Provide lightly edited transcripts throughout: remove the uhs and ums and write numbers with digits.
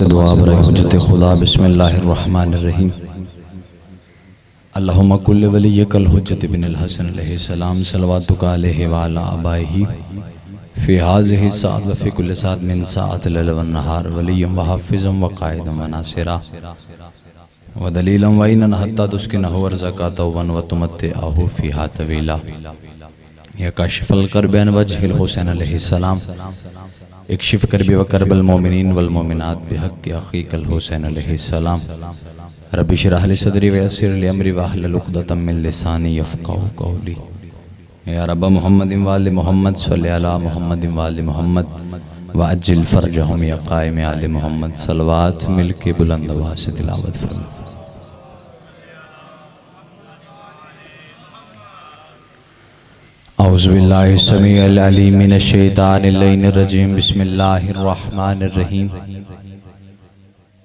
दुआ बर हुज्जत खुदा बिस्मिल्लाहिर्रहमानिर्रहीम। अल्लाहुम्मा कुल्ल वलिय्यकल हुज्जत इब्नुल हसन अलैहिस्सलाम सलवातुका अलैहि व अला आबाइही फ़ी हाज़िहि साअत व फ़ी कुल्लि साअत मिन साअतिल लैल वन नहार वलिय्यन व हाफ़िज़न व क़ाइदन व नासिरा व दलीलन व इनन हत्ता तुस्किनहु अर्ज़क़तहु व तुमत्तिअहु फ़ीहा तवीला। या काशिफ़ल कर्ब अन वजहिल हुसैन अलैहिस्सलाम इक्शिफ़ कर्बी व कर्बल मोमिनीन वल मोमिनात बिहक़्क़ि अख़ीकल हुसैन अलैहिस्सलाम। रब्बि इश्रह ली सदरी व यस्सिर ली अमरी वहलुल उक़दतम मिन लिसानी यफ़क़हू क़ौली। या रब्ब मुहम्मदिन व आलि मुहम्मद सल्लि अला मुहम्मदिन व आलि मुहम्मद व अज्जिल फ़रजहुम या क़ाइम आलि मुहम्मद। सलवात मिल के बुलंद आवाज़ से तिलावत फरमा। औज़ु बिल्लाहि समीउल अलीम मिनश शैतानिर रजीम। बिस्मिल्लाहिर्रहमानिर्रहीम।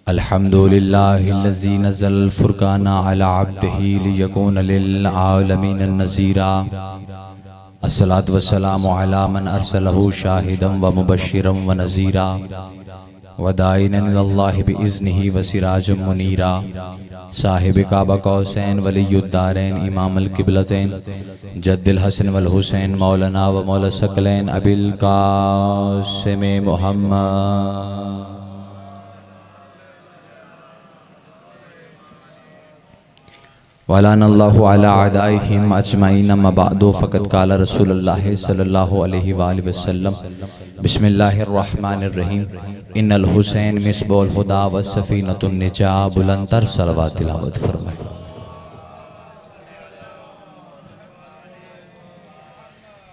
अल्हम्दुलिल्लाहिल्लज़ी नज़्ज़लल फ़ुरक़ाना अला अब्दिही लियकूना लिल आलमीन नज़ीरा। अस्सलातु वस्सलामु अला मन अरसलहु शाहिदन व मुबश्शिरन व नज़ीरा व दाइयन इलल्लाहि बिइज़्निही व सिराजम मुनीरा। साहिब काबा कौसैन वलियुद्दारैन इमामुल क़िबलतैन जद्दिल हसन वल हुसैन मौलाना व मौला सकलैन अबिल क़ासिम मुहम्मद वलानल्लाहु अला अदाइहिम अजमईन अम्मा बअदु फ़क़द क़ाला रसूलुल्लाहि सल्लल्लाहु अलैहि व आलिहि वसल्लम। बिस्मिल्लाहिर्रहमानिर्रहीम। इन्नल हुसैन मिस्बाहुल हुदा व सफ़ीनतुन निजा। बुलंदतर सलवात तिलावत फरमाए।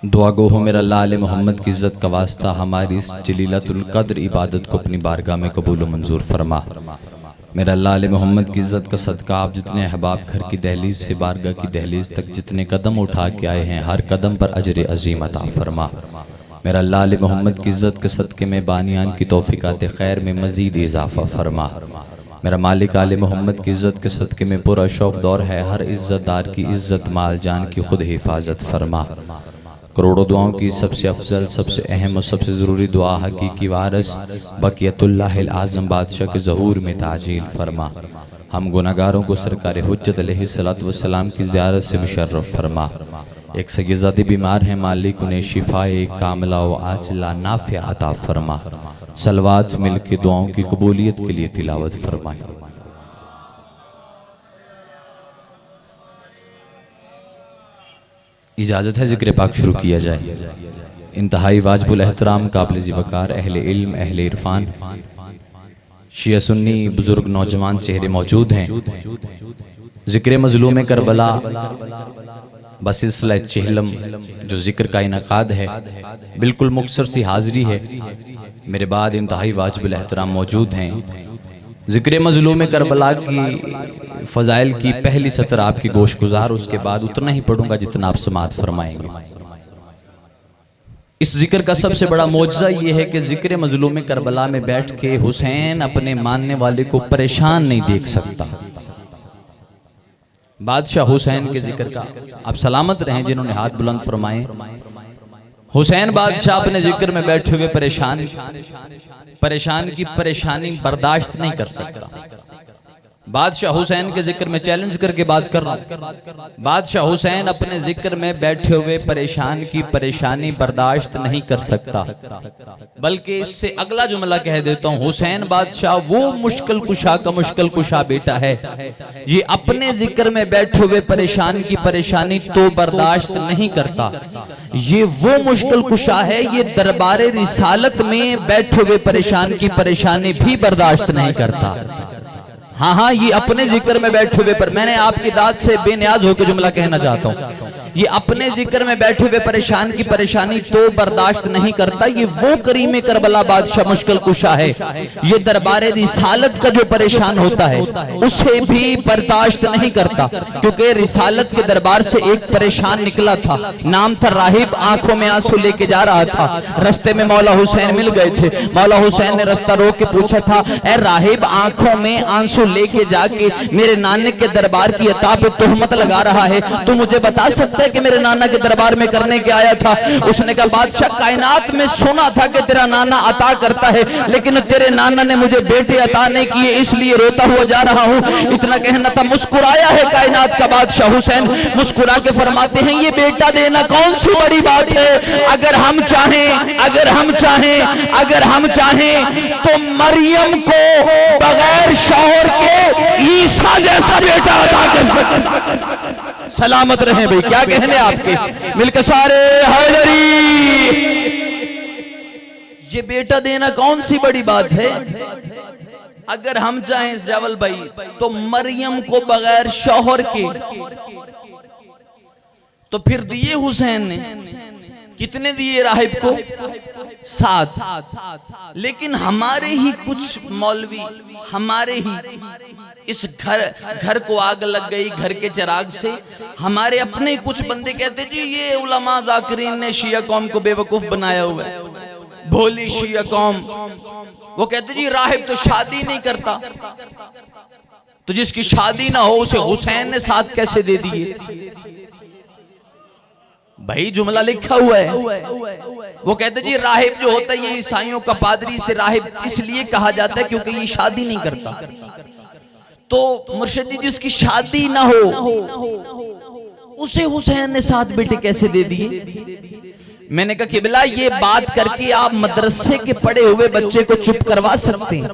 दुआ गो हो मेरा लाल मोहम्मद की इज़्ज़त का वास्ता हमारी इस जलीलतुल क़द्र इबादत को अपनी बारगाह में कबूल मंजूर फरमा। मेरा लाल मोहम्मद की इज़्ज़त का सदका आप जितने अहबाब घर की दहलीज से बारगाह की दहलीज तक जितने कदम उठा के आए हैं हर कदम पर अजर अज़ीम अता फरमा। मेरा लाल मोहम्मद की इज़्ज़त के सदक़े में बानियान की तौफ़ीक़ात खैर में मज़ीद इजाफ़ा फरमा। मेरा मालिक आले मोहम्मद की इज़्ज़त के सदक़े में पूरा शौक़ दौर है हर इज़्ज़तदार की इज़्ज़त माल जान की खुद हिफाजत फरमा। करोड़ों दुआओं की सबसे अफजल सबसे अहम और सबसे ज़रूरी दुआ हकीकी वारिस बक़ियतुल्लाहिल आज़म बादशाह के ज़हूर में ताजील फरमा। हम गुनाहगारों को सरकार हुज्जत अलैहिस्सलातु वस्सलाम की ज़ियारत से मुशर्रफ फरमा। एक सगीज़ादी बीमार हैं मालिक उन्हें शिफाए कामिला व आजिला नाफ़िआ अता फरमा। सलवात मिल के दुआओं की कबूलियत के लिए तिलावत फरमाए। इजाज़त है ज़िक्र पाक शुरू किया जाए। इंतहाई वाजिबुल एहतराम काबिल ज़िवकार अहले इल्म अहले इरफान शिया सुन्नी बुजुर्ग नौजवान चेहरे मौजूद हैं। ज़िक्र मज़लूम करबला बसिलसिला चिहलम जो ज़िक्र का इनकाद है बिल्कुल मुख्तसर सी हाज़िरी है। मेरे बाद इंतहाई वाजिबुल एहतराम मौजूद हैं। ज़िक्र मज़लूम करबला की फ़ज़ाइल की पहली सतर आपकी गोश गुजार, उसके बाद उतना ही पढ़ूंगा जितना आप समात फरमाएंगे। इस जिक्र का सबसे बड़ा मौजज़ा ये है कि ज़िक्र मज़लूम करबला में बैठ के हुसैन अपने मानने वाले को परेशान नहीं देख सकता। बादशाह हुसैन के जिक्र का आप सलामत रहें जिन्होंने हाथ बुलंद फरमाए। हुसैन बादशाह अपने जिक्र में बैठे हुए परेशान की परेशानी बर्दाश्त नहीं कर सकता। बादशाह हुसैन के जिक्र में चैलेंज करके बात कर रहा हूं। बादशाह हुसैन अपने जिक्र में बैठे हुए परेशान की परेशानी बर्दाश्त नहीं कर सकता, बल्कि इससे अगला जुमला कह देता हूं। हुसैन बादशाह वो मुश्किल कुशा का मुश्किल कुशा बेटा है, ये अपने जिक्र में बैठे हुए परेशान की परेशानी तो बर्दाश्त नहीं करता, ये वो मुश्किल कुशा है ये दरबारे रिसालत में बैठे हुए परेशान की परेशानी भी बर्दाश्त नहीं करता। हाँ, ये अपने जिक्र में बैठे हुए पर मैंने आपकी दाद से बेनियाज होकर जुमला कहना चाहता हूँ। ये अपने जिक्र में बैठे हुए परेशान की परेशानी तो बर्दाश्त नहीं करता, ये वो करीम करबला बादशाह मुश्किल कुशा है, ये दरबारे रिसालत का जो परेशान होता है उसे भी बर्दाश्त नहीं करता। क्योंकि रिसालत के दरबार से एक परेशान निकला था, नाम था राहिब, आंखों में आंसू लेके जा रहा था। रस्ते में मौला हुसैन मिल गए थे। मौला हुसैन ने रास्ता रोक के पूछा था, ए राहिब, आंखों में आंसू लेके जाके मेरे नानक के दरबार की अता पे तोहमत लगा रहा है, तू मुझे बता सकता सकता है कि मेरे नाना के दरबार में करने के आया था। उसने कहा बादशाह, कायनात में सुना था कि तेरा नाना अता करता है, लेकिन तेरे नाना ने मुझे बेटे अता नहीं किए, इसलिए रोता हुआ जा रहा हूं। इतना कहना था। मुस्कुराया है कायनात का बादशाह हुसैन, मुस्कुरा के फरमाते हैं ये बेटा देना कौन सी बड़ी बात है। अगर हम चाहें, अगर हम चाहें, अगर हम चाहें तो मरियम को बगैर शौहर के ईसा जैसा बेटा अता कर सकते। सलामत रहे भाई, क्या कहने आपके, मिलकर सारे हैदरी। ये बेटा देना कौन सी बड़ी बात है। अगर हम चाहें जावल भाई तो मरियम को बगैर शौहर के, तो फिर दिए हुसैन ने, कितने दिए राहिब को, 7। लेकिन हमारे ही कुछ मौलवी, हमारे ही इस घर को आग लग गई घर के चिराग से, हमारे अपने कुछ बंदे कहते जी ये उलमा जाकिरीन ने शिया कौम को बेवकूफ बनाया हुआ है, भोली शिया कौम। वो कहते जी राहिब तो शादी नहीं करता, तो जिसकी शादी ना हो उसे हुसैन ने 7 कैसे दे दिए। भाई जुमला लिखा हुआ है। वो कहते जी राहिब जो होता है ये ईसाइयों का पादरी से राहिब इसलिए कहा जाता है क्योंकि ये शादी नहीं करता। तो मुर्शिद जी जिसकी शादी ना हो उसे हुसैन ने 7 बेटे कैसे दे दिए। मैंने कहा किबला ये बात करके आप मदरसे के पढ़े हुए बच्चे को चुप करवा सकते हैं,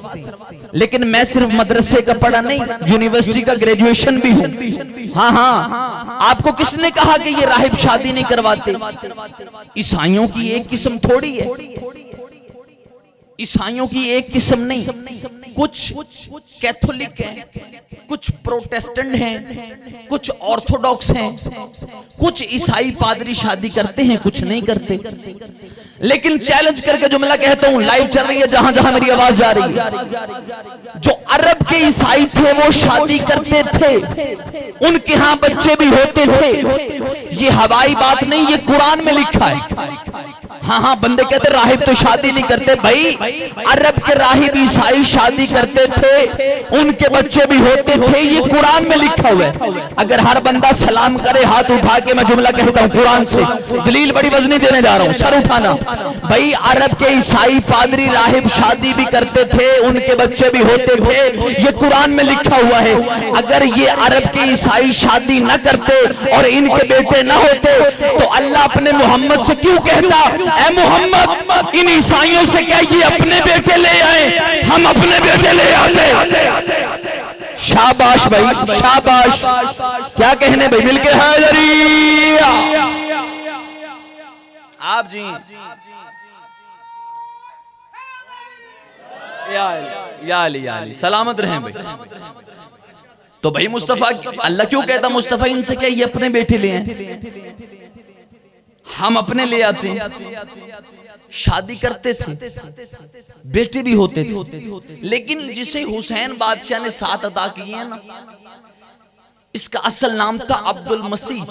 लेकिन मैं सिर्फ मदरसे का पढ़ा नहीं, यूनिवर्सिटी का ग्रेजुएशन भी हूं। हाँ हाँ, आपको किसने कहा कि ये राहिब शादी नहीं करवाते। ईसाइयों की एक किस्म थोड़ी है, ईसाइयों की एक किस्म नहीं, कुछ कैथोलिक हैं, कुछ प्रोटेस्टेंट हैं, कुछ ऑर्थोडॉक्स हैं, कुछ ईसाई पादरी शादी करते हैं, कुछ नहीं करते। लेकिन चैलेंज करके जुमला कहता हूं, लाइव चल रही है जहां जहां मेरी आवाज जा रही है, जो अरब के ईसाई थे वो शादी करते थे, उनके यहां बच्चे भी होते थे। ये हवाई बात नहीं, ये कुरान में लिखा है। हाँ हाँ, बंदे कहते राहिब तो शादी नहीं करते। भाई अरब के राहिब ईसाई शादी करते थे, उनके बच्चे भी होते थे, ये कुरान में लिखा हुआ है। अगर हर बंदा सलाम करे हाथ उठा के, मैं जुमला कहता हूँ कुरान से, दलील बड़ी वजनी देने जा रहा हूँ, सर उठाना। भाई अरब के ईसाई पादरी राहिब शादी भी करते थे, उनके बच्चे भी होते थे, ये कुरान में लिखा हुआ है। अगर ये अरब के ईसाई शादी न करते और इनके बेटे न होते तो अल्लाह अपने मोहम्मद से क्यों कहता, ऐ मोहम्मद इन ईसाइयों से क्या ये अपने बेटे ले आए, हम अपने बेटे ले आते। शाबाश भाई शाबाश, क्या कहने भाई, मिलके हैदरी। आप जी या अली सलामत रहें भाई। तो भाई मुस्तफा, अल्लाह क्यों कहता मुस्तफा इनसे क्या ये अपने बेटे ले आए, हम अपने ले आते हैं। शादी करते थे, बेटे भी होते थे, लेकिन जिसे हुसैन बादशाह ने 7 अता किए हैं ना, इसका असल नाम था अब्दुल मसीह।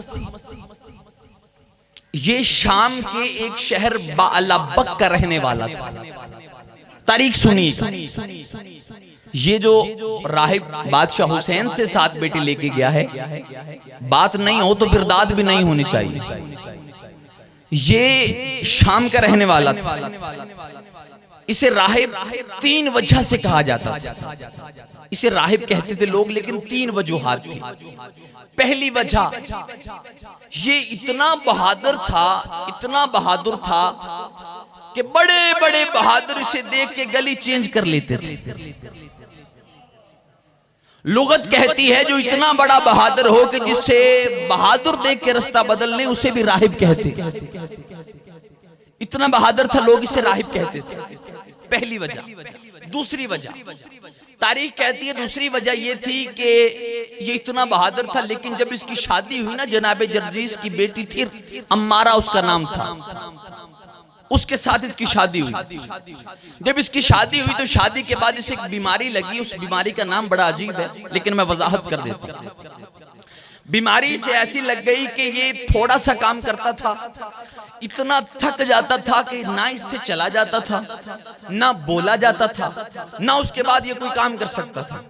ये शाम के एक शहर बालबक का रहने वाला था। तारीख सुनिए, ये जो राहिब बादशाह हुसैन से 7 बेटे लेके गया है, बात नहीं हो तो फिर दाद भी नहीं होनी चाहिए। ये शाम का रहने वाला था। इसे राहिब 3 वजह से कहा जाता था। इसे राहिब कहते थे लोग, लेकिन 3 वजूहात थी। पहली वजह, ये इतना बहादुर था, इतना बहादुर था कि बड़े बड़े बहादुर इसे देख के गली चेंज कर लेते थे। लुगत कहती है जो इतना बड़ा बहादुर हो कि जिससे बहादुर देख के रास्ता बदलने, उसे भी राहिब कहते। इतना बहादुर था, लोग इसे राहिब कहते थे। पहली वजह। दूसरी वजह, तारीख कहती है दूसरी वजह ये थी कि ये इतना बहादुर था, लेकिन जब इसकी शादी हुई ना, जनाबे जर्जीस की बेटी थी अम्मारा उसका नाम था, उसके साथ इसकी शादी हुई। जब इसकी शादी हुई तो शादी के बाद इसे एक बीमारी लगी। उस बीमारी का नाम बड़ा अजीब है, लेकिन मैं वजाहत कर देता हूं। बीमारी से ऐसी लग गई कि ये थोड़ा सा काम करता था, इतना थक जाता था कि ना इससे चला जाता था, ना बोला जाता था, ना उसके बाद ये कोई काम कर सकता था।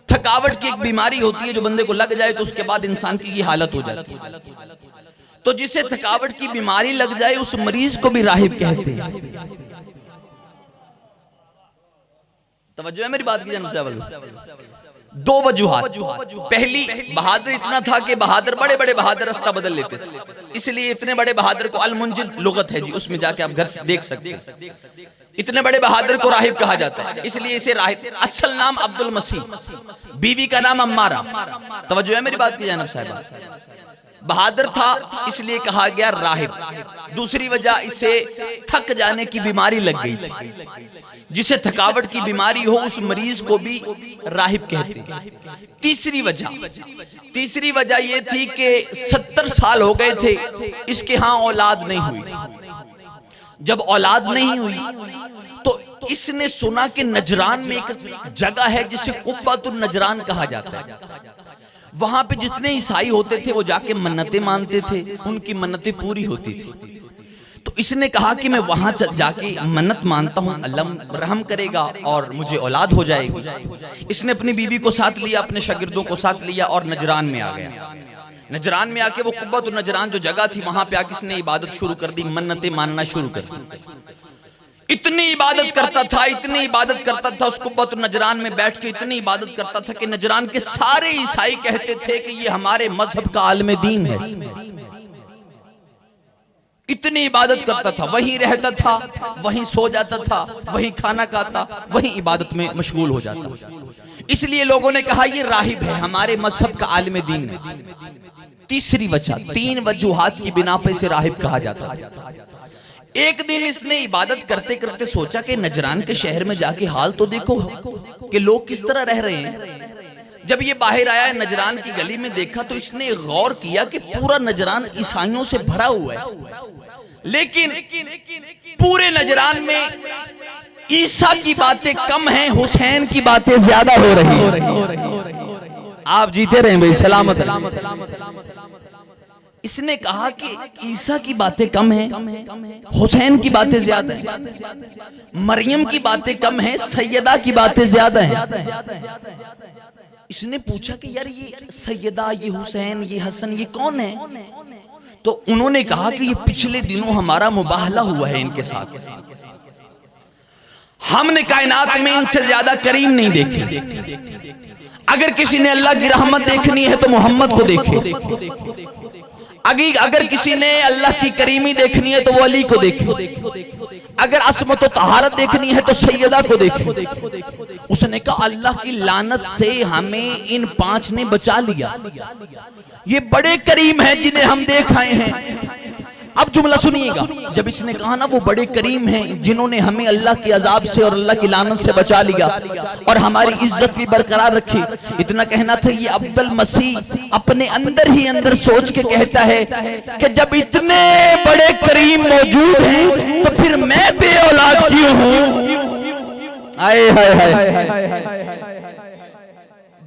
थकावट की एक बीमारी होती है, जो बंदे को लग जाए तो उसके बाद इंसान की ये हालत हो जाती है। तो जिसे थकावट की बीमारी लग जाए उस मरीज को भी राहिब कहते हैं। तवज्जो है मेरी बात की जानब। दो वजूहात। पहली, बहादुर इतना था कि बहादुर बड़े बड़े बहादुर रास्ता बदल लेते थे, इसलिए इतने बड़े बहादुर को अल-मुंजिद लुगत है जी, उसमें जाके आप घर से देख सकते हैं। इतने बड़े बहादुर को राहिब कहा जाता है, इसलिए इसे राहिब। असल नाम अब्दुल मसीह, बीवी का नाम अम्मारा। तवज्जो है मेरी बात की जानब साहिबा। बहादुर था इसलिए कहा गया राहिब। दूसरी वजह, इसे थक जाने की बीमारी लग गई थी। जिसे थकावट की बीमारी हो उस मरीज को भी राहिब कहते हैं। तीसरी वजह यह थी कि 70 साल हो गए थे, इसके यहाँ औलाद नहीं हुई। जब औलाद नहीं हुई तो इसने सुना कि नजरान में एक जगह है जिसे कुब्बतुन नजरान कहा जाता है। वहां पे जितने ईसाई होते थे वो जाके मन्नतें मानते थे, उनकी मन्नतें पूरी होती थी। तो इसने कहा कि मैं वहां जाके मन्नत मानता हूं, अल्लाह रहम करेगा और मुझे औलाद हो जाएगी। इसने अपनी बीवी को साथ लिया, अपने शागिर्दों को साथ लिया और नजरान में आ गया। नजरान में आके वो कुब्बतुन नजरान जो जगह थी वहां पे आके इसने इबादत शुरू कर दी, मन्नतें मानना शुरू कर दी। इतनी इबादत करता था उस कुब्बतुन नजरान में बैठ के इतनी इबादत करता था कि नजरान के सारे ईसाई कहते थे कि ये हमारे मजहब का आलिम दीन है। इतनी इबादत करता था, वहीं रहता था, वहीं सो जाता था, वहीं खाना खाता, वहीं इबादत में मशगूल हो जाता। इसलिए लोगों ने कहा ये राहिब है, हमारे मजहब का आलिम दीन है। तीसरी वजह, 3 वजूहात की बिना पर इसे राहिब कहा जाता था। एक दिन इसने इबादत करते करते सोचा कि नजरान के शहर में जाके हाल तो देखो कि लोग किस तरह रह रहे हैं। जब ये बाहर आया, नजरान की गली में देखा तो इसने गौर किया कि पूरा नजरान ईसाइयों से भरा हुआ है, लेकिन पूरे नजरान में ईसा की बातें कम हैं, हुसैन की बातें ज्यादा हो रही हैं। आप जीते रहे भाई, सलामत। इसने कहा कि ईसा की बातें कम हैं, हुसैन की बातें ज्यादा हैं, मरियम की बातें कम हैं, सैयदा की बातें ज्यादा हैं। इसने पूछा कि यार ये सैयदा, ये हुसैन, ये हसन, ये कौन है? तो उन्होंने कहा कि ये पिछले दिनों हमारा मुबाहला हुआ है इनके साथ। हमने कायनात में इनसे ज्यादा करीम नहीं देखे। अगर किसी ने अल्लाह की रहमत देखनी है तो मोहम्मद को देखे, अगर किसी ने अल्लाह की करीमी देखनी है तो वो अली को देखे, अगर असमत और तहारत देखनी है तो सैयदा को देखे। उसने कहा अल्लाह की लानत से हमें इन 5 ने बचा लिया, ये बड़े करीम हैं जिन्हें हम देख आए हैं। अब जुमला सुनिएगा, जब इसने कहा ना वो बड़े करीम हैं जिन्होंने हमें अल्लाह के अजाब से और अल्लाह की लानत से बचा लिया और हमारी इज्जत भी बरकरार रखी, इतना कहना था। ये अब्दुल मसीह अपने अंदर ही अंदर सोच के कहता है कि जब इतने बड़े करीम मौजूद हैं तो फिर मैं बेऔलाद क्यों हूं? आए हाय।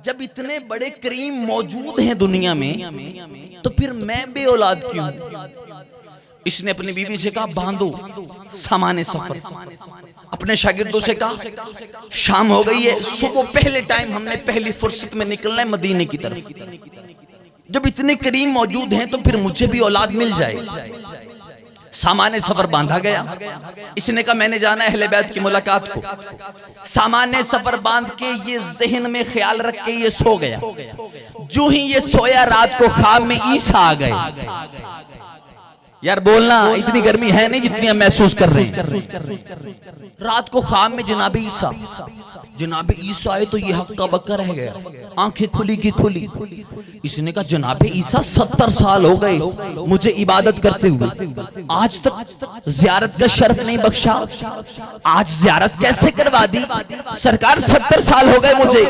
जब इतने बड़े करीम मौजूद हैं दुनिया में तो फिर मैं बेऔलाद क्यों? इसने अपनी बीवी से कहा बांधो सामाने सफर। अपने शागिर्दों से कहा शाम हो गई है, सुबह पहले टाइम हमने पहली फुर्सत में निकलना है मदीने की तरफ। जब इतने करीम मौजूद हैं तो फिर मुझे भी औलाद मिल जाए। सामान्य सफर बांधा गया। इसने कहा मैंने जाना है अहले बैत की मुलाकात को। सामान्य सफर बांध के ये जहन में ख्याल रख के ये सो गया। जो ही ये सोया रात को ख्वाब में ईसा आ गए। यार बोलना, इतनी गर्मी है नहीं जितनी हम महसूस कर रहे हैं। रात को ख्वाब में जनाबे ईसा आए तो ये हक्का बक्का रह गया, आंखें खुली की खुली। इसने कहा जनाबे ईसा 70 साल हो गए मुझे इबादत करते हुए, आज तक जियारत का शर्फ नहीं बख्शा, आज जियारत कैसे करवा दी? सरकार 70 साल हो गए मुझे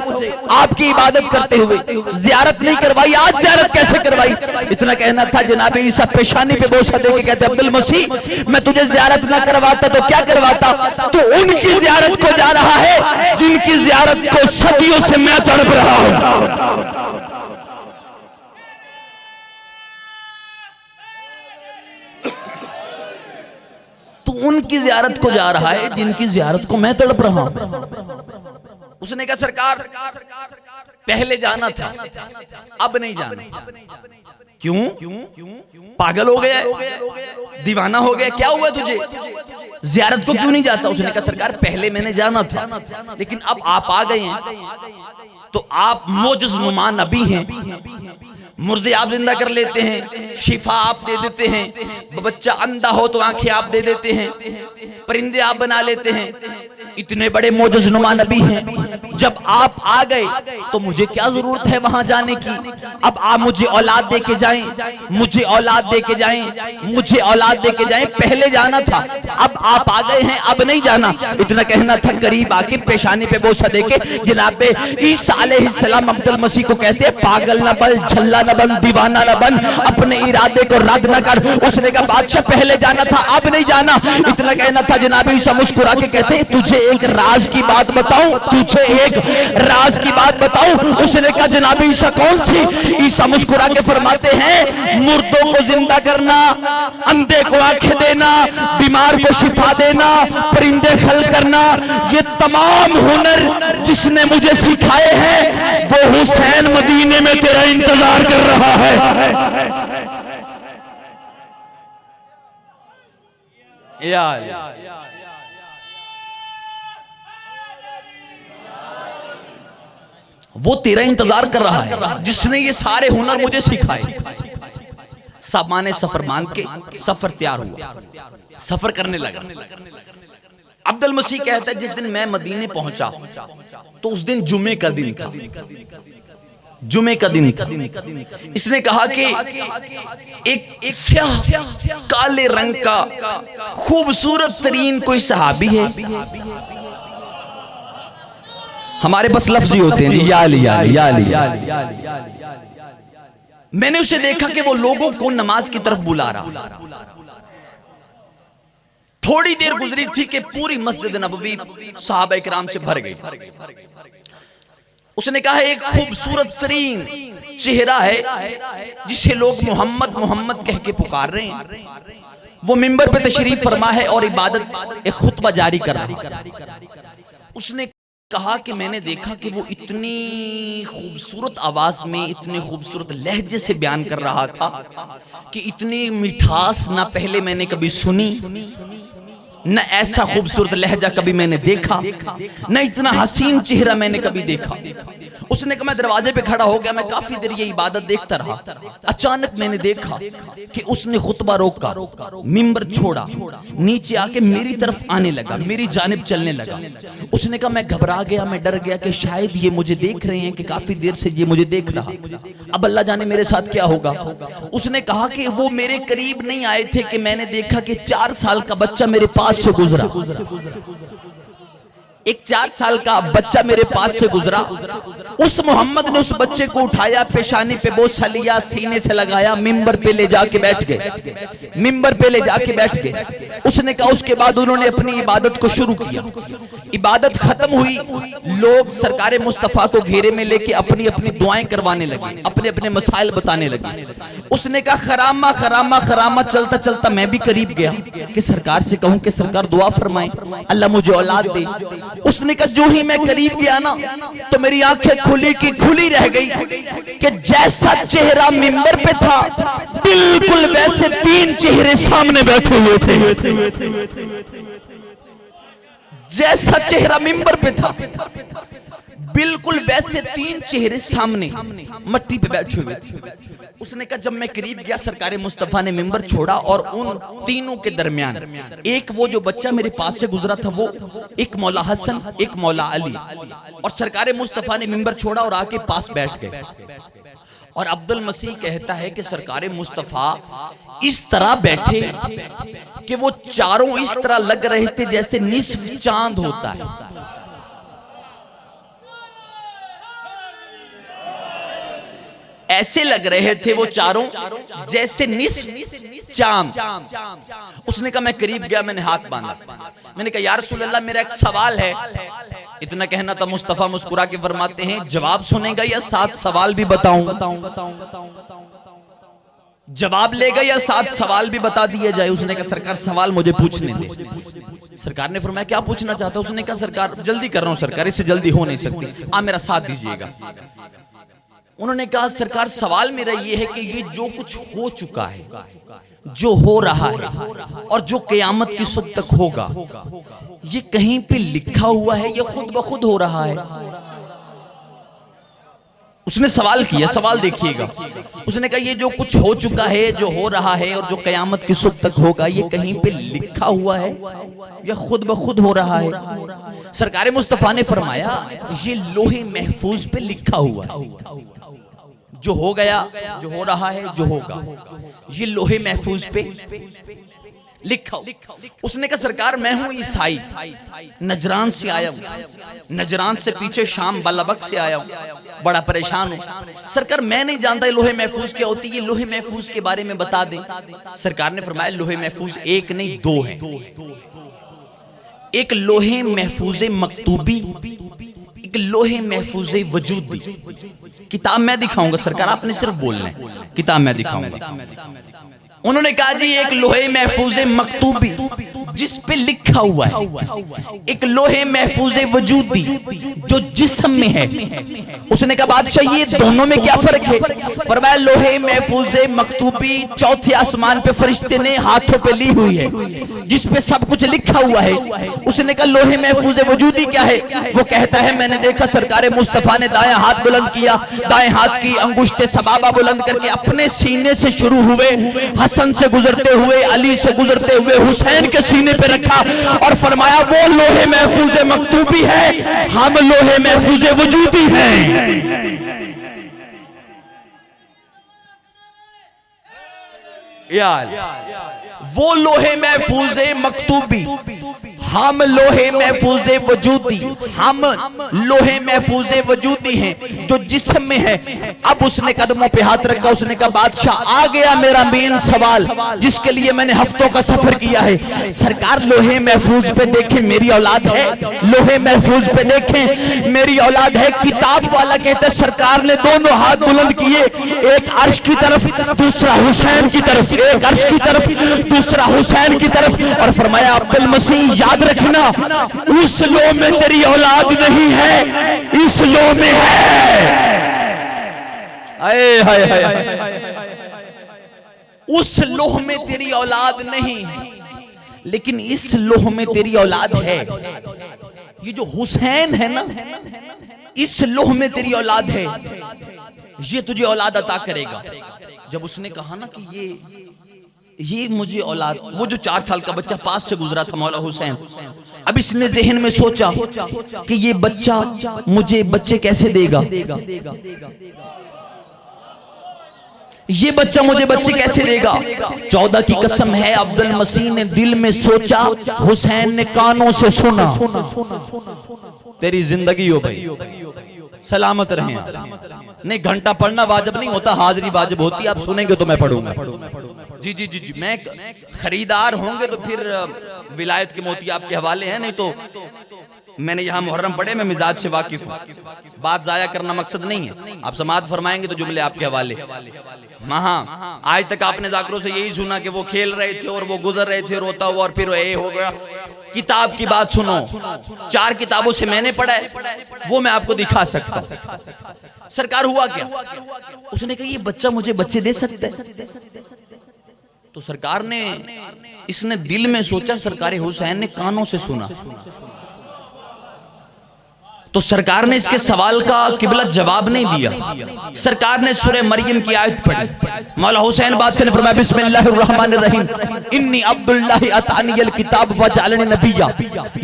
आपकी इबादत करते हुए, जियारत नहीं करवाई, आज जियारत कैसे करवाई? इतना कहना था। जनाबे ईसा पेशानी पे बोसा देके कहते अब्दुल मसीह मैं तुझे जियारत ना करवाता तो क्या करवाता? तो उनकी जियारत को जा रहा है जिनकी जियारत को सदियों से मैं तड़प रहा हूं। तो उनकी जियारत को जा रहा है जिनकी जियारत को मैं तड़प रहा हूं। उसने कहा सरकार पहले जाना था, अब नहीं जाना। क्यों? पागल हो गया, दीवाना हो गया, क्या हुआ तुझे? ज़ियारत को क्यों नहीं जाता? उसने कहा सरकार पहले मैंने जाना था, लेकिन अब आप आ गए हैं तो आप मोजज़ नुमा नबी हैं, मुर्दे आप जिंदा कर लेते हैं, शिफा आप दे देते हैं, बच्चा अंधा हो तो आंखें आप दे देते हैं, परिंदे आप बना लेते हैं, इतने बड़े मोजज़ नुमा नबी हैं। जब आप आ गए तो मुझे क्या जरूरत है वहां जाने की? अब आप मुझे औलाद दे के जाएं, मुझे औलाद दे के जाएं, मुझे औलाद दे के जाएं। पहले जाना था, अब आप आ गए हैं, अब नहीं जाना। इतना कहना था, करीब आके पेशानी पे बोसा दे के जनाब ईसा अलैहिस्सलाम अब्दुल मसीह को कहते हैं, पागल न बन, झल्ला न बन, दीवाना न बन, अपने इरादे को रद्द न कर। उसने कहा बादशाह पहले जाना था, अब नहीं जाना। इतना कहना था, जनाब ईसा मुस्कुरा के कहते हैं, तुझे एक राज की बात बताऊं, तुझे एक राज की बात बताऊं। उसने कहा जनाब ईसा कौन सी? ईसा मुस्कुरा के फरमाते हैं, मुर्दों को जिंदा करना, अंधे को आंखें देना, बीमार को शिफा देना, परिंदे खल करना, ये तमाम हुनर जिसने मुझे सिखाए हैं वो हुसैन मदीने में तेरा इंतजार कर रहा है। वो तेरा इंतजार कर रहा है जिसने ये सारे हुनर मुझे सिखाए। सामाने सफर मान के सफर तैयार हुआ, सफर करने लगा। अब्दुल मसीह कहता है, जिस दिन मैं मदीने पहुंचा तो उस दिन जुमे का दिन था, जुमे का दिन था। इसने कहा कि एक स्याह काले रंग का खूबसूरत तरीन कोई सहाबी है, हमारे पास लफ्ज़ी होते हैं जी, या अली या अली या अली या अली। मैंने उसे देखा कि वो लोगों को नमाज की तरफ बुला रहा। थोड़ी देर गुजरी थी कि पूरी मस्जिद नबवी सहाबा इकराम से भर गई। उसने कहा एक खूबसूरत तरीन चेहरा है जिसे लोग मोहम्मद मोहम्मद कह के पुकार रहे हैं। वो मिंबर पे तशरीफ फरमा है और इबादत एक खुतबा जारी कर रहा है। उसने कहा कि मैंने देखा कि वो इतनी खूबसूरत आवाज में, इतने खूबसूरत लहजे से बयान कर रहा था कि इतनी मिठास ना पहले मैंने कभी सुनी, न ऐसा खूबसूरत लहजा कभी मैंने देखा, न इतना हसीन चेहरा मैंने कभी देखा। उसने कहा मैं दरवाजे पे खड़ा हो गया, मैं काफी देर ये इबादत देखता रहा। अचानक मैंने देखा कि उसने खुतबा रोका, मिंबर छोड़ा, नीचे आके मेरी तरफ आने लगा, मेरी जानिब चलने लगा। उसने कहा मैं घबरा गया, मैं डर गया कि शायद ये मुझे देख रहे हैं, कि काफी देर से ये मुझे देख रहा, अब अल्लाह जाने मेरे साथ क्या होगा। उसने कहा कि वो मेरे करीब नहीं आए थे कि मैंने देखा कि 4 साल का बच्चा मेरे पास से गुजरा। एक 4 साल का बच्चा मेरे पास से गुजरा। उस मोहम्मद ने उस बच्चे को उठाया, पेशानी पे बोसा लिया, सीने से लगाया, मिंबर पे ले जाके बैठ गए, मिंबर पे ले जाके बैठ गए। उसने कहा उसके बाद उन्होंने अपनी इबादत को शुरू किया। इबादत खत्म हुई, लोग सरकारे मुस्तफा को घेरे में लेके अपनी अपनी दुआएं करवाने लगे, अपने अपने मसाइल बताने लगे। उसने कहा खरामा खरामा खरामा, चलता चलता मैं भी करीब गया कि सरकार से कहूं कि सरकार दुआ फरमाएं, अल्लाह मुझे औलाद दे। उसने कहा जो ही मैं करीब गया ना तो मेरी आंखें खुली की खुली रह गई कि जैसा चेहरा मिंबर पे था बिल्कुल वैसे 3 चेहरे सामने बैठे हुए थे। जैसा चेहरा मिंबर पे था बिल्कुल वैसे 3 चेहरे सामने मट्टी पे बैठे हुए थे। उसने कहा जब मैं करीब गया, सरकारे मुस्तफा ने मिंबर छोड़ा और उन तीनों के दरमियान एक वो जो बच्चा मेरे पास से गुजरा था, वो एक मौला हसन, एक मौला अली, और सरकारे मुस्तफा ने मिंबर छोड़ा और आके पास बैठ गए। और अब्दुल मसीह कहता है कि सरकारे मुस्तफा इस तरह बैठे कि वो चारों इस तरह लग रहे थे जैसे निस्फ चांद होता है। ऐसे लग रहे थे वो चारों जैसे निस्फ चांद। उसने कहा मैं करीब गया, मैंने हाथ बांधा, मैंने कहा या रसूल अल्लाह मेरा एक सवाल है। इतना कहना था, मुस्तफा मुस्कुरा के फरमाते हैं जवाब सुनेगा या 7 सवाल भी बताऊं? जवाब लेगा या 7 सवाल भी बता दिए जाए? उसने कहा सरकार सवाल मुझे पूछने दे। सरकार ने फरमाया क्या पूछना चाहता? उसने कहा सरकार जल्दी कर रहा हूं सरकार, इससे जल्दी हो नहीं सकती, आप मेरा साथ दीजिएगा। उन्होंने कहा सरकार सवाल मेरा ये है कि ये जो कुछ हो चुका है, जो हो रहा है और जो क़यामत की सुबह तक होगा, ये कहीं पे लिखा हुआ है या खुद ब खुद हो रहा है? उसने सवाल किया, सवाल देखिएगा। उसने कहा ये जो कुछ हो चुका है, जो हो रहा है और जो क़यामत की सुबह तक होगा, ये कहीं पे लिखा हुआ है या खुद ब खुद हो रहा है? सरकार मुस्तफा ने फरमाया ये लोहे महफूज पे लिखा हुआ है। जो हो गया, जो हो रहा है, जो होगा, ये लोहे महफूज पे लिखा। उसने कहा सरकार मैं हूं ईसाई, नजरान से आया हूं, नजरान से पीछे शाम बलबक से आया हूं, बड़ा परेशान हूं। सरकार मैं नहीं जानता ये लोहे महफूज क्या होती है, ये लोहे महफूज के बारे में बता दें। सरकार ने फरमाया लोहे महफूज एक नहीं दो हैं। एक लोहे महफूज मकतूबी, एक लोहे महफूज वजूदी। किताब मैं दिखाऊंगा सरकार, आपने सिर्फ बोलना है, किताब मैं दिखाऊंगा। उन्होंने कहा जी एक लोहे महफूज मकतूबी जिस पे लिखा हुआ है, एक लोहे महफूज वजूदी जो जिस्म में है। उसने कहा बादशाह ये दोनों में क्या फर्क है? फरमाया लोहे महफूज मकतूबी चौथे आसमान पे फरिश्ते ने हाथों पे ली हुई है, जिस पे सब कुछ लिखा हुआ है। उसने कहा लोहे महफूज वजूदी क्या है? वो कहता है मैंने देखा सरकार मुस्तफा ने दायां हाथ बुलंद किया, दाएं हाथ की अंगुष्ठे सबाबा बुलंद करके अपने सीने से शुरू हुए, हसन से गुजरते हुए, अली से गुजरते हुए हुसैन के सीने पे रखा और फरमाया वो लोहे महफूज मकतूबी है, हम लोहे महफूज वजूदी हैं। यार वो लोहे महफूज मकतूबी, हम लोहे महफूज वजूदी, हम लोहे महफूज वजूदी हैं जो जिस्म में है। अब उसने कदमों पे हाथ रखा, उसने कहा बादशाह आ गया मेरा मेन सवाल जिसके लिए मैंने हफ्तों का सफर किया है। सरकार लोहे महफूज पे देखें मेरी औलाद है, लोहे महफूज पे देखें मेरी औलाद है। किताब वाला कहते सरकार ने दोनों हाथ बुलंद किए, एक अर्श की तरफ दूसरा हुसैन की तरफ, एक अर्श की तरफ दूसरा हुसैन की तरफ, और फरमाया अब्दुल मसीह याद रखना उस लो में तेरी औलाद नहीं है, इस लो में है। आए हाय हाय, उस लोह में तेरी औलाद नहीं है लेकिन इस लोह में तेरी औलाद है। ये जो हुसैन है ना, इस लोह में तेरी औलाद है, ये तुझे औलाद अता करेगा। जब उसने कहा ना कि ये मुझे औलाद, वो जो 4 साल का बच्चा पास से गुजरा था मौला हुसैन, अब इसने जहन में सोचा कि ये बच्चा मुझे बच्चे कैसे देगा, ये बच्चा मुझे बच्चे कैसे देगा। 14 की कसम है अब्दुल मसीह ने दिल में सोचा, हुसैन ने कानों से सुना। तेरी जिंदगी हो भाई, सलामत रहे। नहीं घंटा पढ़ना वाजिब नहीं होता, हाजिरी वाजिब होती है। आप सुनेंगे तो मैं पढ़ूंगा। जी जी जी जी, मैं खरीदार होंगे तो फिर विलायत के मोती आपके हवाले हैं, नहीं तो मैंने यहाँ मुहर्रम पढ़े, मैं मिजाज से वाकिफ हूँ। बात जाया करना मकसद नहीं है, आप समाअत फरमाएंगे तो जुमले आपके हवाले। हाँ, आज तक आपने जाकरों से यही सुना कि वो खेल रहे थे और वो गुजर रहे थे रोता हुआ और फिर ये हो गया। किताब की बात सुनो, 4 किताबों से मैंने पढ़ा है, वो मैं आपको दिखा सकता हूँ। सरकार हुआ क्या? उसने कहा ये बच्चा मुझे बच्चे दे सकता है। तो सरकार ने, इसने दिल में सोचा, सरकार हुसैन ने कानों से सुना। तो सरकार ने इसके सवाल का किबला जवाब नहीं दिया। सरकार ने सूरह मरियम की आयत पढ़ी। मौला हुसैन बादशाह ने फरमाया बिस्मिल्लाहिर्रहमानिर्रहीम इन्नी अब्दुल्लाह अतानियल किताब व जअलनी नबिय्या।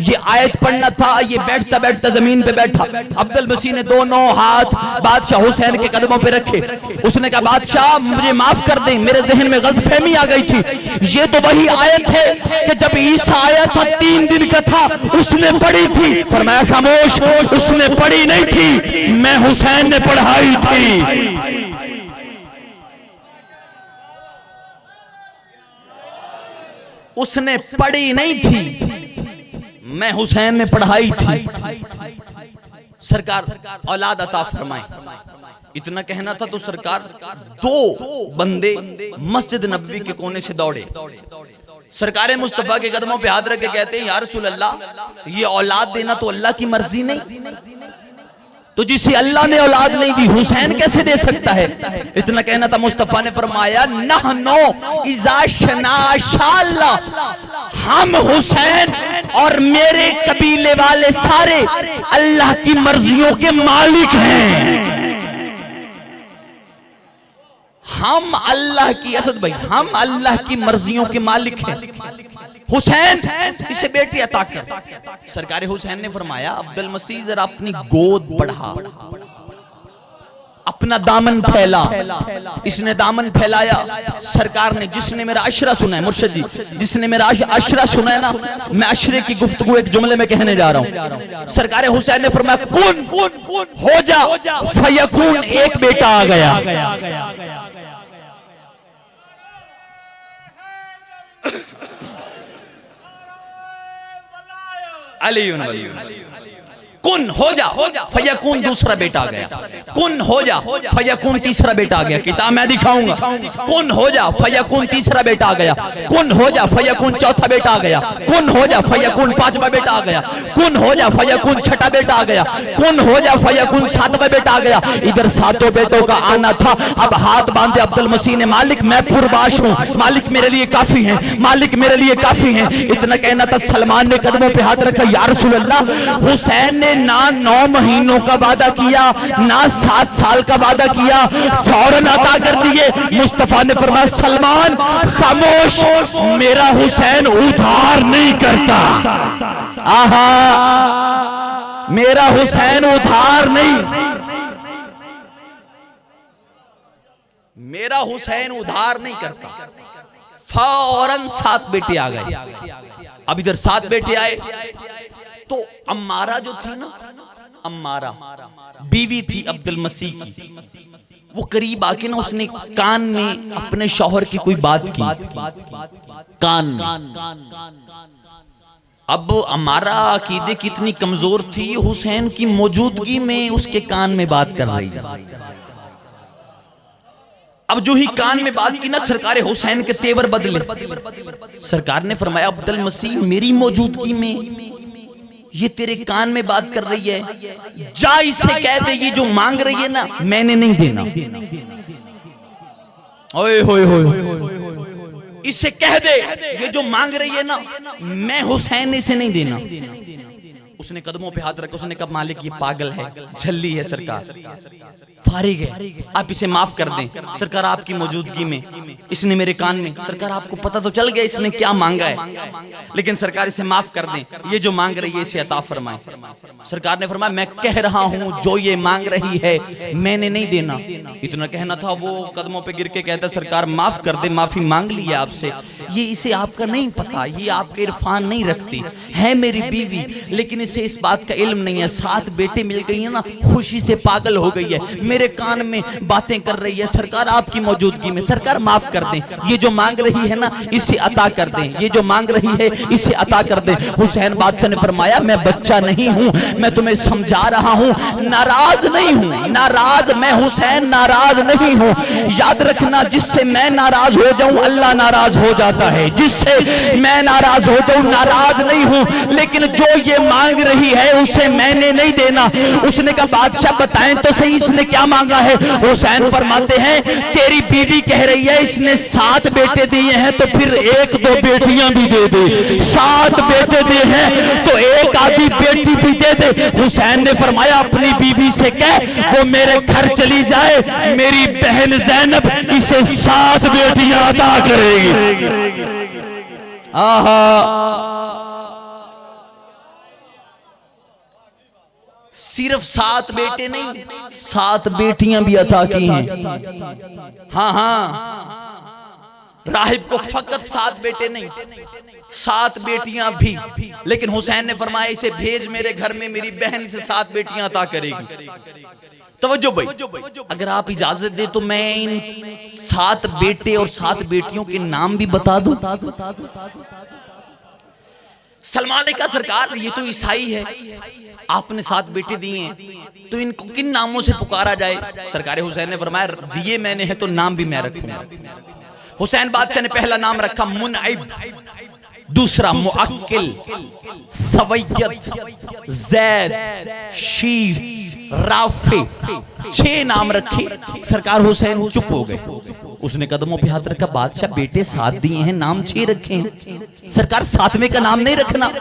ये आयत पढ़ना था, ये बैठता बैठता जमीन पे बैठा। अब्दुल मसीह ने दोनों हाथ बादशाह हुसैन के कदमों पे रखे। उसने कहा बादशाह मुझे माफ कर दें, मेरे जहन में गलतफहमी आ गई थी। ये तो वही आयत है कि जब ईसा आया था 3 दिन का था, उसने पढ़ी थी। फरमाया खामोश, उसने पढ़ी नहीं थी, मैं हुसैन ने पढ़ाई थी। उसने पढ़ी नहीं थी, मैं हुसैन ने पढ़ाई थी। सरकार औलाद अता फरमाए। इतना कहना था तो सरकार 2 बंदे मस्जिद नबवी के कोने से दौड़े। सरकार मुस्तफा के कदमों पे हाथ रख के कहते हैं या रसूल अल्लाह, ये औलाद देना तो अल्लाह की मर्जी नहीं, तो जिसे अल्लाह ने औलाद नहीं दी हुसैन कैसे दे सकता है? इतना कहना था। मुस्तफा ने फरमाया नहनो इज़ा शनाशाल्लाह, हम हुसैन और मेरे कबीले वाले सारे अल्लाह की मर्जियों के मालिक हैं। हम अल्लाह की, असद भाई, हम अल्लाह की मर्जियों के मालिक हैं। हुसैन इसे बेटी अता कर। सरकार हुसैन ने फरमाया अब्दुल मसीह जरा अपनी गोद बढ़ा, अपना दामन फैला। इसने दामन फैलाया। सरकार ने, जिसने मेरा अशरा सुना है मुर्शिद जी, जिसने मेरा अशरा सुना है ना, मैं अशरे की गुफ्तगू एक जुमले में कहने जा रहा हूं। सरकार हुसैन ने फरमाया कुन हो जा फयकून, एक बेटा आ गया। कुन हो जा फयकून, दूसरा बेटा आ गया। कुन हो जा फयकून, तीसरा बेटा आ गया। किताब मैं दिखाऊंगा। कुन हो जा फयकून, तीसरा बेटा आ गया। कुन हो जा फयकून, चौथा बेटा आ गया। कुन हो जा फयकून, पांचवा बेटा आ गया। कुन हो जा फयकून, छठा बेटा आ गया। कुन हो जा फयकून, सातवां बेटा आ गया। इधर सातों बेटों का आना था। अब हाथ बांधे अब्दुल मसीह ने, मालिक मैं पुरबाश हूँ, मालिक मेरे लिए काफी है, मालिक मेरे लिए काफी है। इतना कहना था। सलमान ने कदमों पे हाथ रखा, या रसूल अल्लाह, हुसैन ने ना 9 महीनों का वादा किया, ना 7 साल का वादा किया, फौरन अता कर दिए। मुस्तफा ने फरमाया सलमान खामोश, मेरा हुसैन उधार नहीं करता। आहा, मेरा हुसैन उधार नहीं, मेरा हुसैन उधार नहीं करता। फौरन 7 बेटे आ गए। अब इधर 7 बेटे आए तो अम्मारा जो थी ना, अम्मारा बीवी थी अब्दुल मसीह की, वो करीब आके ना उसने कान में अपने शौहर की कोई बात की, कान में। अब अम्मारा अकीदे की इतनी कमजोर थी, हुसैन की मौजूदगी में उसके कान में बात कर रही है। अब जो ही कान में बात की ना, सरकार हुसैन के तेवर बदले। सरकार ने फरमाया अब्दुल मसीह मेरी मौजूदगी में ये तेरे कान में बात कर रही है, जा इसे कह दे ये जो मांग रही है ना मैंने नहीं देना। ओए होए होए, इसे कह दे ये जो मांग रही है ना मैं हुसैन इसे नहीं देना। उसने कदमों पे हाथ रखा, उसने कहा मालिक ये पागल है, झल्ली है, सरकार फारिग है, आप इसे माफ कर दें। सरकार आपकी मौजूदगी में इसने मेरे कान में, सरकार आपको पता तो चल गया इसने क्या मांगा है, लेकिन सरकार इसे माफ कर दें, ये जो मांग रही है इसे अता फरमाएं। सरकार ने फरमाया मैं कह रहा हूं जो ये मांग रही है मैंने नहीं देना। इतना कहना था, वो कदमों पे गिर के कहता सरकार माफ कर दे, माफी मांग ली है आपसे, ये इसे आपका नहीं पता, ये आपके इरफान नहीं रखती है, मेरी बीवी, लेकिन इसे इस बात का इल्म नहीं है, 7 बेटे मिल गई है ना, खुशी से पागल हो गई है, मेरे कान में बातें कर रही है, सरकार आपकी मौजूदगी में, सरकार माफ कर दें, ये जो मांग रही है ना इसे अता कर दें, ये जो मांग रही है इसे अता कर दें। हुसैन बादशाह ने फरमाया मैं बच्चा नहीं हूं, मैं तुम्हें समझा रहा हूं, नाराज नहीं हूं, नाराज मैं हुसैन नाराज नहीं हूं। याद रखना जिससे मैं नाराज हो जाऊं अल्लाह नाराज हो जाता है, जिससे मैं नाराज हो जाऊं नाराज नहीं हूं, लेकिन जो ये मांग रही है उसे मैंने नहीं देना। उसने कहा बादशाह बताएं तो सही इसने क्या मांगा है। हुसैन फरमाते हैं तेरी बीवी कह रही है इसने 7 बेटे दिए हैं तो फिर 1-2 बेटियां भी दे दे, 7 बेटे दिए हैं तो एक आधी बेटी भी दे दे। हुसैन ने फरमाया अपनी बीवी से कह वो मेरे घर चली जाए, मेरी बहन ज़ैनब इसे 7 बेटियां अता करेगी। आहा, सिर्फ 7 बेटे नहीं 7 बेटियां भी अता की हैं। हाँ हाँ, राहिब को फकत 7 बेटे नहीं 7 बेटियां भी, लेकिन हुसैन ने फरमाया इसे भेज मेरे घर में, मेरी बहन से 7 बेटियां अता करेगी। तवज्जो भाई, अगर आप इजाजत दे तो मैं इन 7 बेटे और 7 बेटियों के नाम भी बता दूं। सलमान ने कहा सरकार ये तो ईसाई है, आपने 7 बेटे दिए हैं तो इनको किन नामों से पुकारा जाए। सरकार हुसैन ने फरमाया दिए मैंने है तो नाम भी मैं रखूंगा। हुसैन बादशाह ने पहला नाम रखा मुनइब, दूसरा मुअक्किल, सवैयद, ज़ैद, शीर, राफे, 6 नाम रखे। सरकार हुसैन चुप हो गए। उसने कदमों पे हाथ रखा, बादशाह बेटे 7 दिए हैं, नाम 6 रखे हैं, सरकार 7वें का नाम नहीं रखना।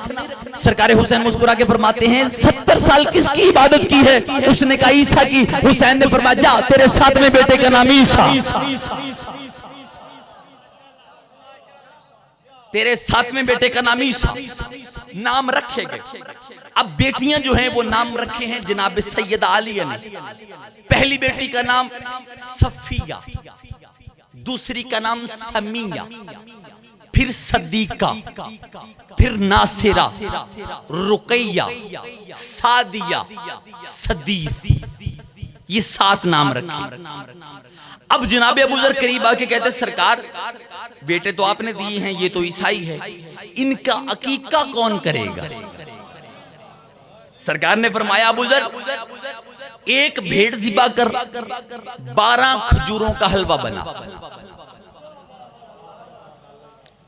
सरकार हुसैन मुस्कुरा के फरमाते हैं 70 साल किसकी इबादत की है? उसने कहा ईसा की। हुसैन ने फरमाया जा तेरे 7वें बेटे का नाम ईसा, तेरे 7वें बेटे का नाम ईसा। नाम रखे गए। अब बेटियां जो हैं वो नाम रखे हैं जनाब सैयदा आलिया ने। पहली बेटी का नाम सफिया, दूसरी का नाम समिया, फिर सदीका, फिर नासिरा, रुकैया, सादिया, सदीफ। ये 7 नाम रखे। अब जनाब अबू ज़र करीब आके कहते सरकार बेटे तो आपने दिए हैं, ये तो ईसाई है, इनका अकीका कौन करेगा? सरकार ने फरमाया अबू ज़र एक भेड़ ज़िबा कर 12 खजूरों का हलवा बना।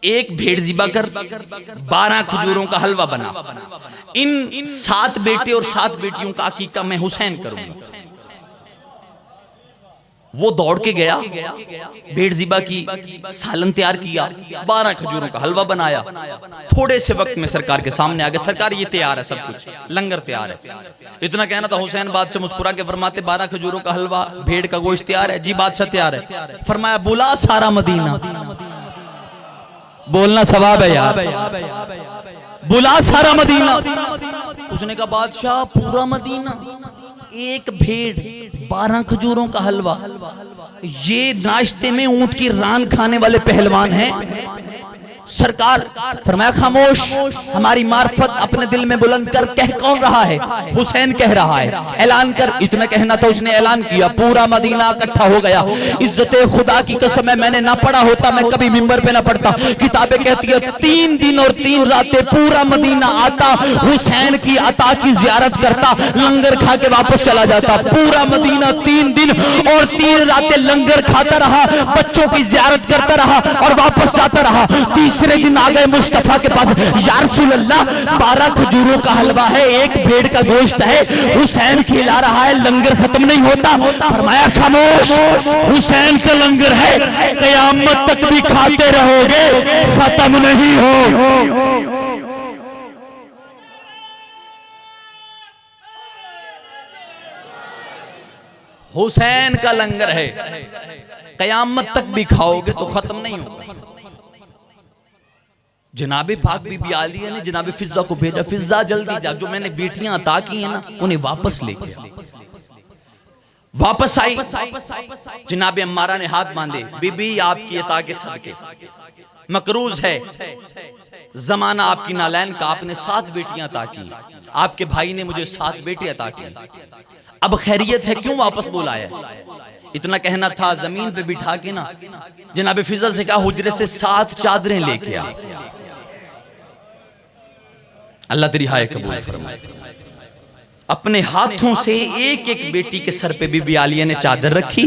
एक भेड़ ज़िबा कर 12 खजूरों का हलवा बना। इन 7 बेटे और 7 बेटियों का अकीका मैं हुसैन करूंगा। वो दौड़ के गया, भेड़ ज़िबा की, सालन तैयार किया, 12 खजूरों का हलवा बनाया। थोड़े से वक्त में सरकार के सामने आ गया, सरकार ये तैयार है, सब कुछ लंगर तैयार है। इतना कहना था हुसैन बादशाह मुस्कुरा के फरमाते 12 खजूरों का हलवा, भेड़ का गोश्त तैयार है। जी बादशाह तैयार है। फरमाया बुला सारा मदीना। बोलना सवाब है यार, बुला सारा मदीना। उसने कहा बादशाह पूरा मदीना? एक भेड़, 12 खजूरों का हलवा, ये नाश्ते में ऊंट की रान खाने वाले पहलवान हैं? सरकार फरमाया खामोश, हमारी मार्फत अपने दिल में बुलंद कर कह कौन रहा है? हुसैन कह रहा है, ऐलान कर। इतना कहना था, उसने ऐलान किया, पूरा मदीना इकट्ठा हो गया। इज्जत खुदा की कसम है मैंने ना पढ़ा होता, मैं कभी मिंबर पे ना पढ़ता। किताबें कहती है 3 दिन और 3 रातें पूरा मदीना आता, हुसैन की अता की जियारत करता, लंगर खा के वापस चला जाता। पूरा मदीना 3 दिन और 3 रातें लंगर खाता रहा, बच्चों की जियारत करता रहा और वापस जाता रहा। तीसरे दिन आ गए मुस्तफा के पास, या रसूल अल्लाह 12 खजूरों का हलवा है, एक भेड़ का गोश्त है, हुसैन खिला रहा है, लंगर खत्म नहीं होता। फरमाया खामोश, हुसैन का लंगर है, कयामत तक भी खाते रहोगे, खत्म नहीं हो। हुसैन का लंगर है, कयामत तक भी खाओगे तो खत्म नहीं होगा। जनाबे पाक बीबी आलिया ने जनाबे फिजा को भेजा, फिजा जल्दी जा, जो मैंने बेटियां अता की हैं ना उन्हें वापस लेके। वापस आई, जनाबे अम्मारा ने हाथ बांधे, बीबी आपकी अता के सदके, मकरूज है जमाना आपकी नालैन का, आपने 7 बेटियां अता की, आपके भाई ने मुझे 7 बेटे अता किए, अब खैरियत है, क्यों वापस बुलाया? इतना कहना था, जमीन पे बिठा के ना जनाबे फिजा से कहा हुजरे से 7 चादरें लेके आ। अल्लाह तेरी हाय कबूल फरमाए। अपने हाथों से एक एक बेटी के सर पे बीबी आलिया ने चादर रखी,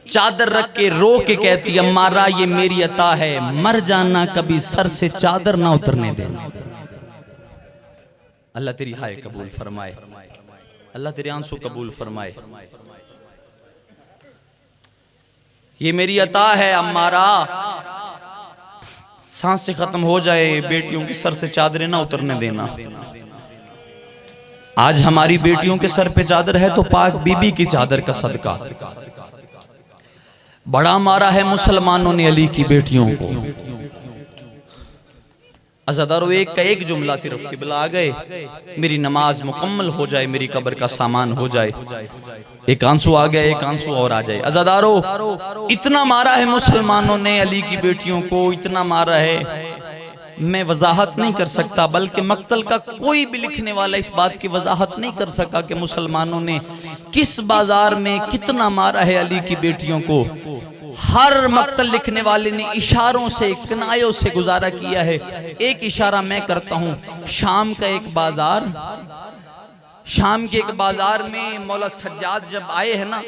चादर रख के रो के कहती अम्मारा ये मेरी अता है, मर जाना कभी सर से चादर ना उतरने देना। अल्लाह तेरी हाय कबूल फरमाए, अल्लाह तेरे आंसू कबूल फरमाए। ये मेरी अता है अम्मारा, सांसें खत्म हो जाए, बेटियों के सर से चादरें ना उतरने देना। आज हमारी बेटियों के सर पे चादर है तो पाक बीबी की चादर का सदका। बड़ा मारा है मुसलमानों ने अली की बेटियों को। अज़ादारों एक का एक जुमला सिर्फ, किबला आ गए, मेरी नमाज मुकम्मल हो जाए, मेरी कब्र का सामान हो जाए। एक आंसू आ गया, एक आंसू और आ जाए। अज़ादारों इतना मारा है मुसलमानों ने अली की बेटियों को, इतना मारा है मैं वजाहत नहीं कर सकता, बल्कि मक्तल का कोई भी लिखने वाला इस बात की वजाहत नहीं कर सका कि मुसलमानों ने किस बाजार में कितना मारा है अली की बेटियों को। हर मक्तल लिखने वाले ने इशारों से, किनायों से गुजारा किया है। एक इशारा मैं करता हूं, शाम का एक बाजार, शाम के एक बाजार में मौला सज्जाद जब आए हैं ना,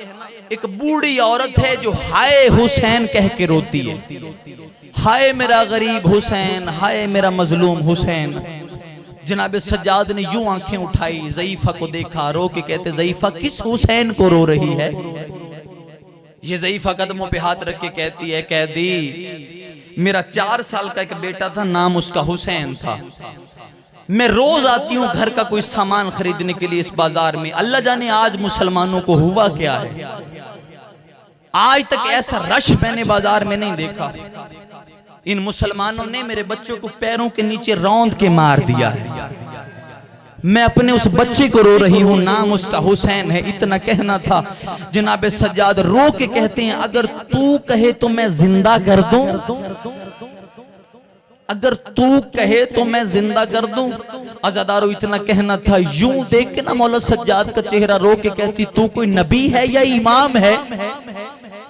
एक बूढ़ी औरत है जो हाय हुसैन कह के रोती है, हाय मेरा गरीब हुसैन, हाय मेरा मजलूम हुसैन। जनाब सज्जाद ने यूं आंखें उठाई, ज़ईफा को देखा, रो के कहते ज़ईफा किस हुसैन को रो रही है? ये ज़ईफा कदमों पे हाथ रख के कहती है, कैदी मेरा 4 साल का एक बेटा था, नाम उसका हुसैन था। मैं रोज आती हूँ घर का कोई सामान खरीदने के लिए इस बाजार में। अल्लाह जाने आज मुसलमानों को हुआ क्या है, आज तक ऐसा रश मैंने बाजार में नहीं देखा। इन मुसलमानों ने मेरे बच्चों को पैरों के नीचे रौंद के मार दिया है। मैं अपने उस बच्चे को रो रही हूं, नाम उसका हुसैन है। इतना कहना था। जनाब सज्जाद रो के कहते हैं, अगर तू कहे तो मैं जिंदा कर दूं, अगर तू कहे तो मैं जिंदा कर दूं। अज़ादारो इतना कहना था। यूं देख के ना मौला सज्जाद का चेहरा रो के कहती, तू कोई नबी है या इमाम है?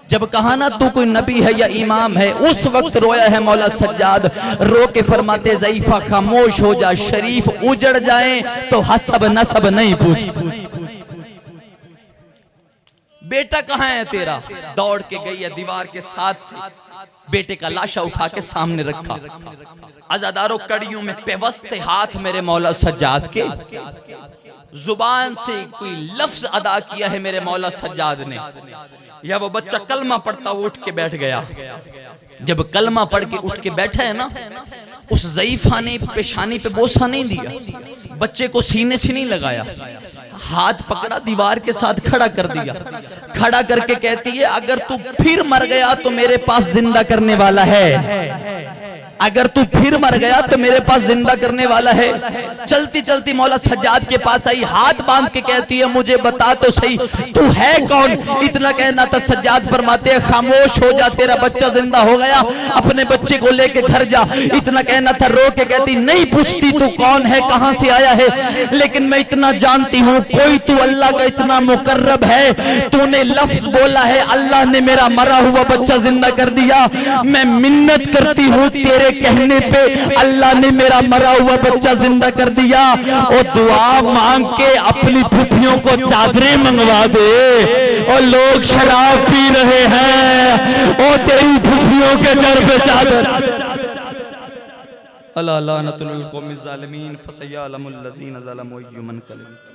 जब कहा ना तू कोई नबी है या इमाम है, उस वक्त रोया है मौला सज्जाद। रो के फरमाते, ज़ईफा खामोश हो जा, शरीफ उजड़ जाए तो हसब नसब नहीं पूछ। बेटा कहाँ है तेरा? दौड़ के गई है दीवार के साथ से, बेटे का लाशा उठा के सामने रखा। अज़ादारों कड़ियों में पेवस्ते हाथ मेरे मौला सज्जाद के, जुबान से कोई लफ्ज अदा किया है मेरे मौला सज्जाद ने, या वो बच्चा कलमा पढ़ता वो उठ के बैठ गया। जब कलमा पढ़ के उठ के बैठा है ना, उस ज़ईफा ने पेशानी पे बोसा नहीं दिया, बच्चे को सीने से नहीं लगाया, हाथ पकड़ा दीवार के साथ खड़ा कर दिया। खड़ा करके कहती है, अगर तू फिर मर गया तो मेरे पास जिंदा करने वाला है, अगर तू फिर मर गया तो मेरे पास जिंदा करने वाला है। चलती चलती मौला सज्जाद के पास आई, हाथ बांध के कहती है, मुझे बता तो सही तू है कौन? इतना कहना था। सज्जाद फरमाते हैं, खामोश हो जा, तेरा बच्चा जिंदा हो गया, अपने बच्चे को लेके घर जा। इतना कहना था। रो के कहती, नहीं पूछती तू कौन है, कहां से आया है, लेकिन मैं इतना जानती हूं, कोई तू अल्लाह का इतना मुकर्रब है, तूने लफ्ज बोला है, अल्लाह ने मेरा मरा हुआ बच्चा जिंदा कर दिया। मैं मिन्नत करती हूं, तेरे कहने पे अल्लाह ने मेरा मरा हुआ बच्चा जिंदा कर दिया। और दुआ मांग के अपनी फुफियों को चादरें मंगवा दे। और लोग शराब पी रहे हैं, और तेरी फुफियों के सर पे चादर। अल्लाह लानतुल कौमिज़ ज़ालिमीन फसयअलमुल लज़ीना ज़लमू अय्युमन कलीम।